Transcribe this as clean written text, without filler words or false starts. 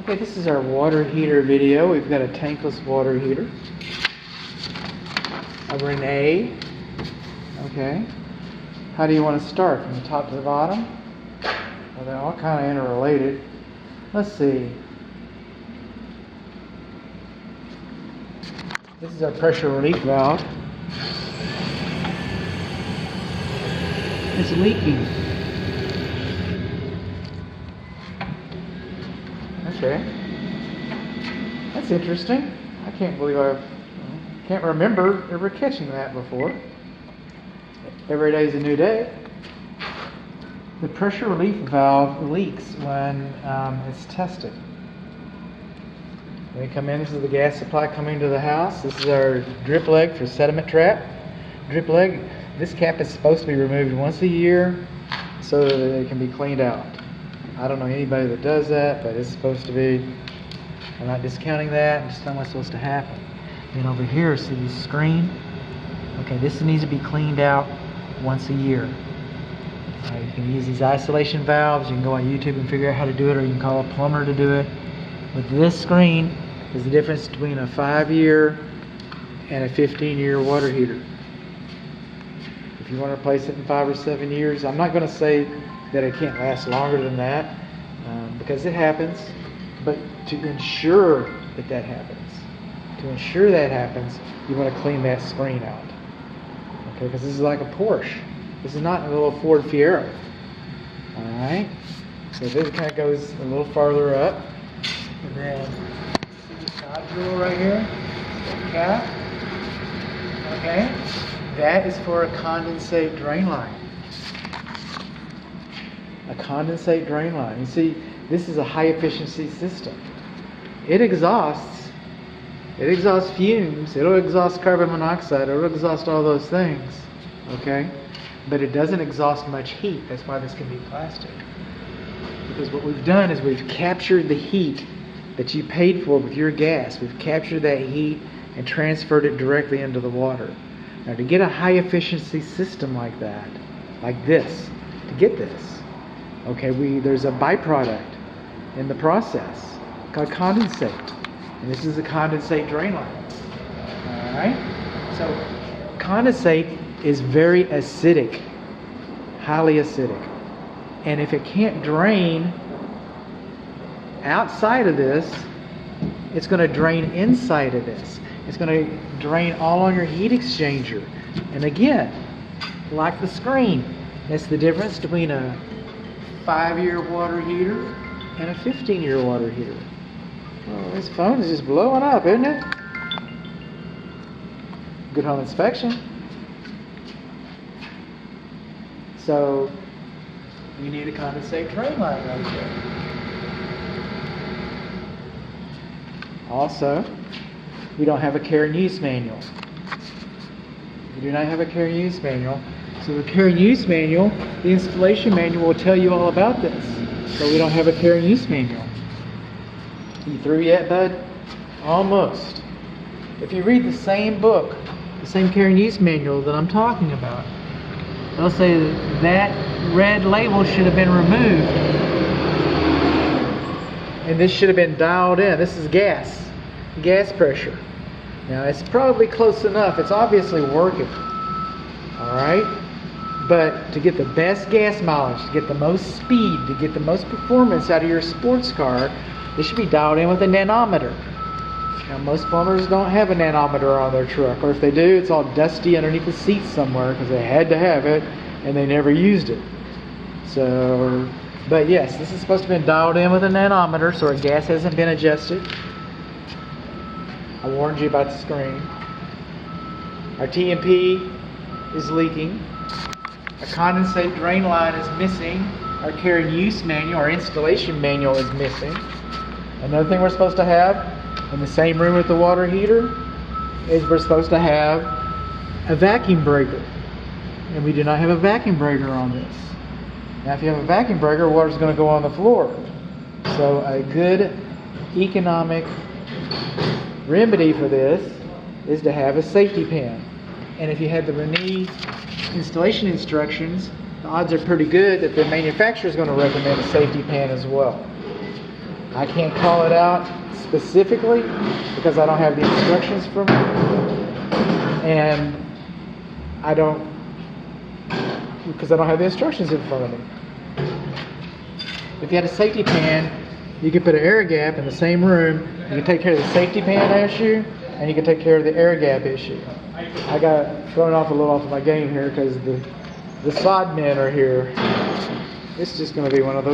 Okay, this is our water heater video. We've got a tankless water heater. Over in A. Okay. How do you want to start? From the top to the bottom? Well, they're all kind of interrelated. Let's see. This is our pressure relief valve. It's leaking. Okay. That's interesting. I can't believe can't remember ever catching that before. Every day is a new day. The pressure relief valve leaks when it's tested. When we come in, this is the gas supply coming to the house. This is our drip leg for sediment trap. Drip leg, this cap is supposed to be removed once a year so that it can be cleaned out. I don't know anybody that does that, but it's supposed to be. I'm not discounting that, I'm just telling what's supposed to happen. Then over here, see this screen? Okay, this needs to be cleaned out once a year. You can use these isolation valves. You can go on YouTube and figure out how to do it, or you can call a plumber to do it. But this screen is the difference between a 5-year and a 15-year water heater. If you want to replace it in 5 or 7 years, I'm not going to say that it can't last longer than that, because it happens. But to ensure that happens, you want to clean that screen out. Okay, because this is like a Porsche. This is not a little Ford Fiero. All right. So this kind of goes a little farther up, and then see this nodule right here, cap. Okay, that is for a condensate drain line. A condensate drain line. You see, this is a high efficiency system. It exhausts fumes, it'll exhaust carbon monoxide, it'll exhaust all those things, okay? But it doesn't exhaust much heat. That's why this can be plastic. Because what we've done is we've captured the heat that you paid for with your gas. We've captured that heat and transferred it directly into the water. Now, to get a high efficiency system like that, like this, to get this, okay, there's a byproduct in the process called condensate. And this is a condensate drain line. Alright? So condensate is very acidic, highly acidic. And if it can't drain outside of this, it's going to drain inside of this. It's going to drain all on your heat exchanger. And again, like the screen, that's the difference between a 5-year water heater and a 15-year water heater. Oh, this phone is just blowing up, isn't it? Good home inspection. So, you need a condensate drain line right there. Also, we don't have a care and use manual. We do not have a care and use manual. So the care and use manual, the installation manual will tell you all about this. But we don't have a care and use manual. You through yet, bud? Almost. If you read the same book, the same care and use manual that I'm talking about, they'll say that red label should have been removed. And this should have been dialed in. This is gas pressure. Now, it's probably close enough. It's obviously working. Alright? But to get the best gas mileage, to get the most speed, to get the most performance out of your sports car, this should be dialed in with a nanometer. Now, most plumbers don't have a nanometer on their truck, or if they do, it's all dusty underneath the seat somewhere because they had to have it and they never used it. So, but yes, this is supposed to have been dialed in with a nanometer, so our gas hasn't been adjusted. I warned you about the screen. Our T&P is leaking. Our condensate drain line is missing. Our care and use manual, our installation manual is missing. Another thing we're supposed to have in the same room with the water heater is we're supposed to have a vacuum breaker. And we do not have a vacuum breaker on this. Now, if you have a vacuum breaker, water's going to go on the floor. So a good economic remedy for this is to have a safety pin. And if you have the Renee installation instructions, the odds are pretty good that the manufacturer is going to recommend a safety pan as well. I can't call it out specifically because I don't have the instructions from it, and because I don't have the instructions in front of me. If you had a safety pan, you could put an air gap in the same room. You can take care of the safety pan issue, and you can take care of the air gap issue. I got thrown off a little off of my game here because the sod men are here. It's just going to be one of those